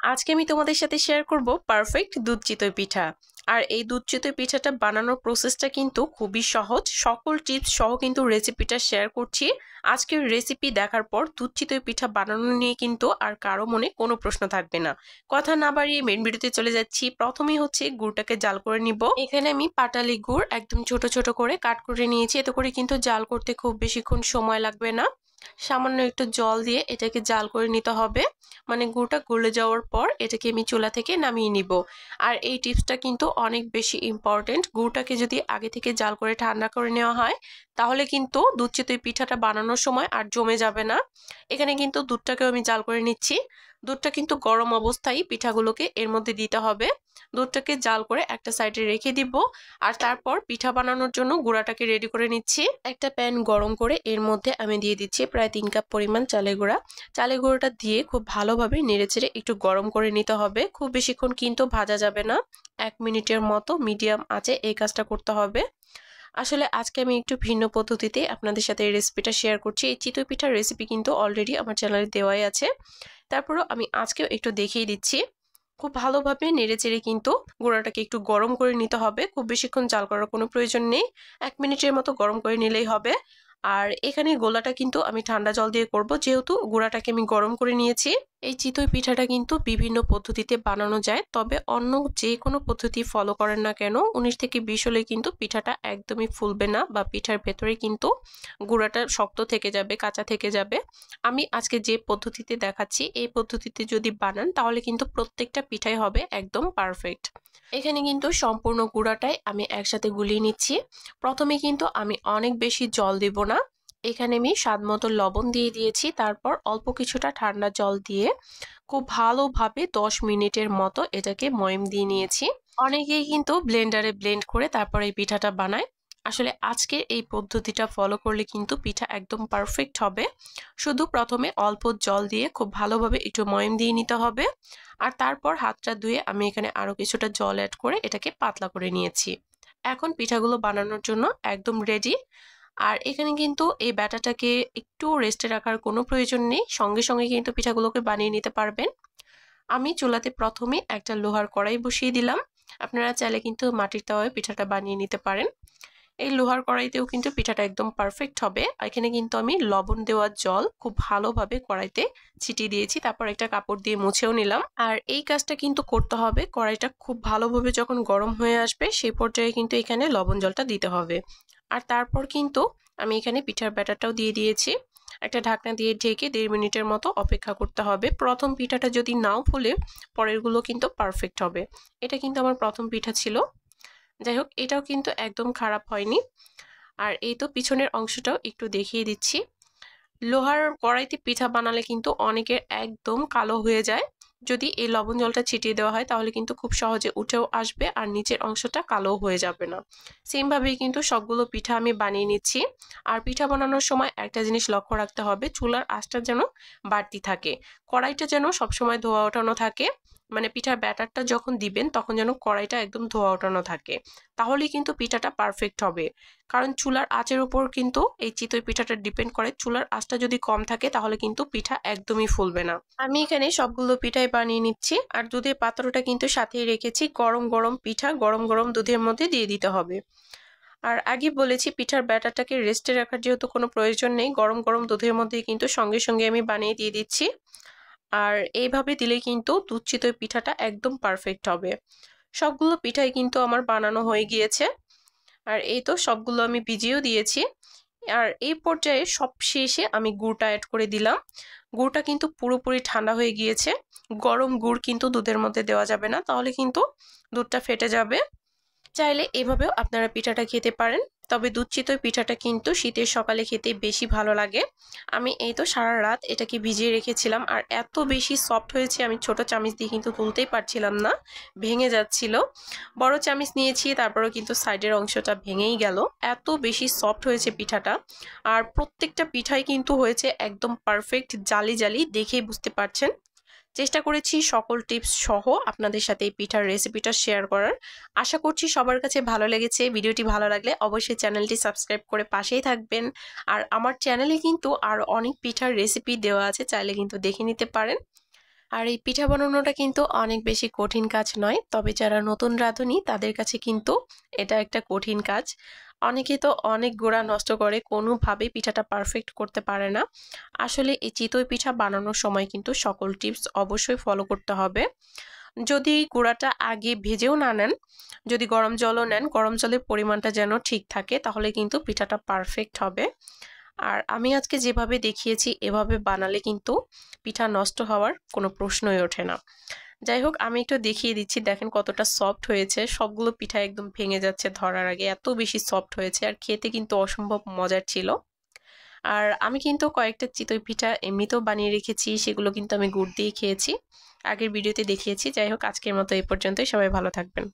আজকে আমি তোমাদের সাথে শেয়ার করব পারফেক্ট দুধ চিতই পিঠা। আর এই দুধ চিতই পিঠাটা বানানোর প্রসেসটা কিন্তু খুবই সহজ, সকল টিপস সহ কিন্তু রেসিপিটা শেয়ার করছি। আজকের রেসিপি দেখার পর দুধ চিতই পিঠা বানানো নিয়ে কিন্তু আর কারো মনে কোনো প্রশ্ন থাকবে না। কথা না বাড়িয়ে মেন ভিডিওতে চলে যাচ্ছি। প্রথমেই হচ্ছে গুড়টাকে জাল করে নিব। এখানে আমি পাটালি গুড় একদম ছোট ছোট করে কাট করে নিয়েছি, এতে করে কিন্তু জাল করতে খুব বেশিক্ষণ সময় লাগবে না। সামান্য একটু জল দিয়ে এটাকে জাল করে নিতে হবে, মানে গুড়টা গলে যাওয়ার পর এটাকে আমি চুলা থেকে নামিয়ে নিব। আর এই টিপসটা কিন্তু অনেক বেশি ইম্পর্টেন্ট। গুড়টাকে যদি আগে থেকে জাল করে ঠান্ডা করে নেওয়া হয় তাহলে কিন্তু দুধ চিতই পিঠাটা বানানোর সময় আর জমে যাবে না। এখানে কিন্তু দুধটাকেও আমি জাল করে নিচ্ছি। দুধটা কিন্তু গরম অবস্থায় পিঠাগুলোকে এর মধ্যে দিতে হবে। দুধটাকে জাল করে একটা সাইডে রেখে দিব। আর তারপর পিঠা বানানোর জন্য গুঁড়াটাকে রেডি করে নিচ্ছি। একটা প্যান গরম করে এর মধ্যে আমি দিয়ে দিচ্ছি প্রায় 3 কাপ পরিমাণ চালের গুঁড়া। চালের গুঁড়োটা দিয়ে খুব ভালোভাবে নেড়েচেড়ে একটু গরম করে নিতে হবে। খুব বেশিক্ষণ কিন্তু ভাজা যাবে না, 1 মিনিটের মতো মিডিয়াম আঁচে এই কাজটা করতে হবে। আসলে আজকে আমি একটু ভিন্ন পদ্ধতিতে আপনাদের সাথে এই রেসিপিটা শেয়ার করছি। এই চিতই পিঠার রেসিপি কিন্তু অলরেডি আমার চ্যানেলে দেওয়াই আছে, তারপরেও আমি আজকেও একটু দেখিয়ে দিচ্ছি। খুব ভালোভাবে নেড়েচেড়ে কিন্তু গুঁড়াটাকে একটু গরম করে নিতে হবে। খুব বেশিক্ষণ জাল করার কোনো প্রয়োজন নেই, 1 মিনিটের মতো গরম করে নিলেই হবে। আর এখানে গোলাটা কিন্তু আমি ঠান্ডা জল দিয়ে করব, যেহেতু গুঁড়াটাকে আমি গরম করে নিয়েছি। এই চিতই পিঠাটা কিন্তু বিভিন্ন পদ্ধতিতে বানানো যায়, তবে অন্য যে কোনো পদ্ধতি ফলো করেন না কেন 19 থেকে 20 হলে কিন্তু পিঠাটা একদমই ফুলবে না, বা পিঠার ভেতরে কিন্তু গুঁড়াটা শক্ত থেকে যাবে, কাঁচা থেকে যাবে। আমি আজকে যে পদ্ধতিতে দেখাচ্ছি এই পদ্ধতিতে যদি বানান তাহলে কিন্তু প্রত্যেকটা পিঠাই হবে একদম পারফেক্ট। এখানে কিন্তু সম্পূর্ণ গুঁড়াটাই আমি একসাথে গুলিয়ে নিচ্ছি। প্রথমে কিন্তু আমি অনেক বেশি জল দিব না, এখানে আমি স্বাদ মতো লবণ দিয়ে দিয়েছি। তারপর অল্প কিছুটা ঠান্ডা জল দিয়ে খুব ভালোভাবে 10 মিনিটের মতো এটাকে ময়ম দিয়ে নিয়েছি। অনেকেই কিন্তু ব্লেন্ডারে ব্লেন্ড করে তারপর এই পিঠাটা বানায়। আসলে আজকে এই পদ্ধতিটা ফলো করলে কিন্তু পিঠা একদম পারফেক্ট হবে। শুধু প্রথমে অল্প জল দিয়ে খুব ভালোভাবে একটু ময়ম দিয়ে নিতে হবে। আর তারপর হাতটা ধুয়ে আমি এখানে আরো কিছুটা জল অ্যাড করে এটাকে পাতলা করে নিয়েছি। এখন পিঠাগুলো বানানোর জন্য একদম রেডি। আর এখানে কিন্তু এই ব্যাটাটাকে একটু রেস্টে রাখার কোনো প্রয়োজন নেই, সঙ্গে সঙ্গে কিন্তু পিঠাগুলোকে বানিয়ে নিতে পারবেন। আমি চুলাতে প্রথমে একটা লোহার কড়াই বসিয়ে দিলাম। আপনারা চাইলে কিন্তু মাটির তাওয়ায় পিঠাটা বানিয়ে নিতে পারেন। এই লোহার কড়াইতেও কিন্তু পিঠাটা একদম পারফেক্ট হবে। এখানে কিন্তু আমি লবণ দেওয়া জল খুব ভালোভাবে কড়াইতে ছিটিয়ে দিয়েছি, তারপর একটা কাপড় দিয়ে মুছেও নিলাম। আর এই কাজটা কিন্তু করতে হবে কড়াইটা খুব ভালোভাবে যখন গরম হয়ে আসবে সেই পর্যায়ে কিন্তু এখানে লবণ জলটা দিতে হবে। আর তারপর কিন্তু আমি এখানে পিঠার ব্যাটারটাও দিয়ে দিয়েছি। একটা ঢাকনা দিয়ে ঢেকে 1.5 মিনিটের মতো অপেক্ষা করতে হবে। প্রথম পিঠাটা যদি নাও ফুলে পরেরগুলো কিন্তু পারফেক্ট হবে। এটা কিন্তু আমার প্রথম পিঠা ছিল। যাই হোক, এটাও কিন্তু একদম খারাপ হয়নি। আর এই তো পিছনের অংশটাও একটু দেখিয়ে দিচ্ছি। লোহার কড়াইতে পিঠা বানালে কিন্তু অনেকের একদম কালো হয়ে যায়। যদি এই লবণ জলটা ছিটিয়ে দেওয়া হয় তাহলে কিন্তু খুব সহজে উঠেও আসবে আর নিচের অংশটা কালো হয়ে যাবে না। সেম ভাবেই কিন্তু সবগুলো পিঠা আমি বানিয়ে নিচ্ছি। আর পিঠা বানানোর সময় একটা জিনিস লক্ষ্য রাখতে হবে, চুলার আঁচটা যেন বাড়তি থাকে, কড়াইটা যেন সবসময় ধোয়া ওঠানো থাকে। মানে পিঠার ব্যাটারটা যখন দিবেন তখন যেন কড়াইটা একদম ধোয়া ওঠানো থাকে, তাহলেই কিন্তু পিঠাটা পারফেক্ট হবে। কারণ চুলার আঁচের উপর কিন্তু এই চিতই পিঠাটা ডিপেন্ড করে। চুলার আঁচটা যদি কম থাকে তাহলে কিন্তু পিঠা একদমই ফুলবে না। আমি এখানে সবগুলো পিঠাই বানিয়ে নিচ্ছি। আর দুধের পাত্রটা কিন্তু সাথেই রেখেছি, গরম গরম পিঠা গরম গরম দুধের মধ্যে দিয়ে দিতে হবে। আর আগে বলেছি পিঠার ব্যাটারটাকে রেস্টে রাখার যেহেতু কোনো প্রয়োজন নেই, গরম গরম দুধের মধ্যে কিন্তু সঙ্গে সঙ্গে আমি বানিয়ে দিয়ে দিচ্ছি। আর এইভাবে দিলে কিন্তু দুধ চিতই পিঠাটা একদম পারফেক্ট হবে। সবগুলো পিঠাই কিন্তু আমার বানানো হয়ে গিয়েছে। আর এই তো সবগুলো আমি ভিজিয়েও দিয়েছি। আর এই পর্যায়ে সব শেষে আমি গুড়টা অ্যাড করে দিলাম। গুড়টা কিন্তু পুরোপুরি ঠান্ডা হয়ে গিয়েছে। গরম গুড় কিন্তু দুধের মধ্যে দেওয়া যাবে না, তাহলে কিন্তু দুধটা ফেটে যাবে। চাইলে এভাবেও আপনারা পিঠাটা খেতে পারেন, তবে দুধ চিতই পিঠাটা কিন্তু শীতের সকালে খেতে বেশি ভালো লাগে। আমি এই তো সারা রাত এটাকে ভিজিয়ে রেখেছিলাম, আর এত বেশি সফট হয়েছে আমি ছোট চামচ দিয়ে কিন্তু তুলতেই পারছিলাম না, ভেঙে যাচ্ছিল। বড় চামচ নিয়েছি তারপরেও কিন্তু সাইডের অংশটা ভেঙেই গেল, এত বেশি সফট হয়েছে পিঠাটা। আর প্রত্যেকটা পিঠাই কিন্তু হয়েছে একদম পারফেক্ট, জালি জালি, দেখেই বুঝতে পারছেন। চেষ্টা করেছি সকল টিপস সহ আপনাদের সাথে এই পিঠার রেসিপিটা শেয়ার করার। আশা করছি সবার কাছে ভালো লেগেছে। ভিডিওটি ভালো লাগলে অবশ্যই চ্যানেলটি সাবস্ক্রাইব করে পাশেই থাকবেন। আর আমার চ্যানেলে কিন্তু আর অনেক পিঠার রেসিপি দেওয়া আছে, চাইলে কিন্তু দেখে নিতে পারেন। আর এই পিঠা বানানোটা কিন্তু অনেক বেশি কঠিন কাজ নয়, তবে যারা নতুন রাঁধুনি তাদের কাছে কিন্তু এটা একটা কঠিন কাজ। অনেকে তো অনেক গুঁড়া নষ্ট করে, কোনোভাবেই পিঠাটা পারফেক্ট করতে পারে না। আসলে এই চিতই পিঠা বানানোর সময় কিন্তু সকল টিপস অবশ্যই ফলো করতে হবে। যদি গুঁড়াটা আগে ভেজেও না নেন, যদি গরম জলও নেন, গরম জলের পরিমাণটা যেন ঠিক থাকে, তাহলে কিন্তু পিঠাটা পারফেক্ট হবে। আর আমি আজকে যেভাবে দেখিয়েছি এভাবে বানালে কিন্তু পিঠা নষ্ট হওয়ার কোনো প্রশ্নই ওঠে না। যাই হোক, আমি একটু দেখিয়ে দিচ্ছি, দেখেন কতটা সফট হয়েছে। সবগুলো পিঠা একদম ভেঙে যাচ্ছে ধরার আগে, এত বেশি সফট হয়েছে। আর খেতে কিন্তু অসম্ভব মজার ছিল। আর আমি কিন্তু কয়েকটা চিতই পিঠা এমনিতেও বানিয়ে রেখেছি, সেগুলো কিন্তু আমি গুড় দিয়ে খেয়েছি, আগের ভিডিওতে দেখিয়েছি। যাই হোক, আজকের মতো এই পর্যন্তই। সবাই ভালো থাকবেন।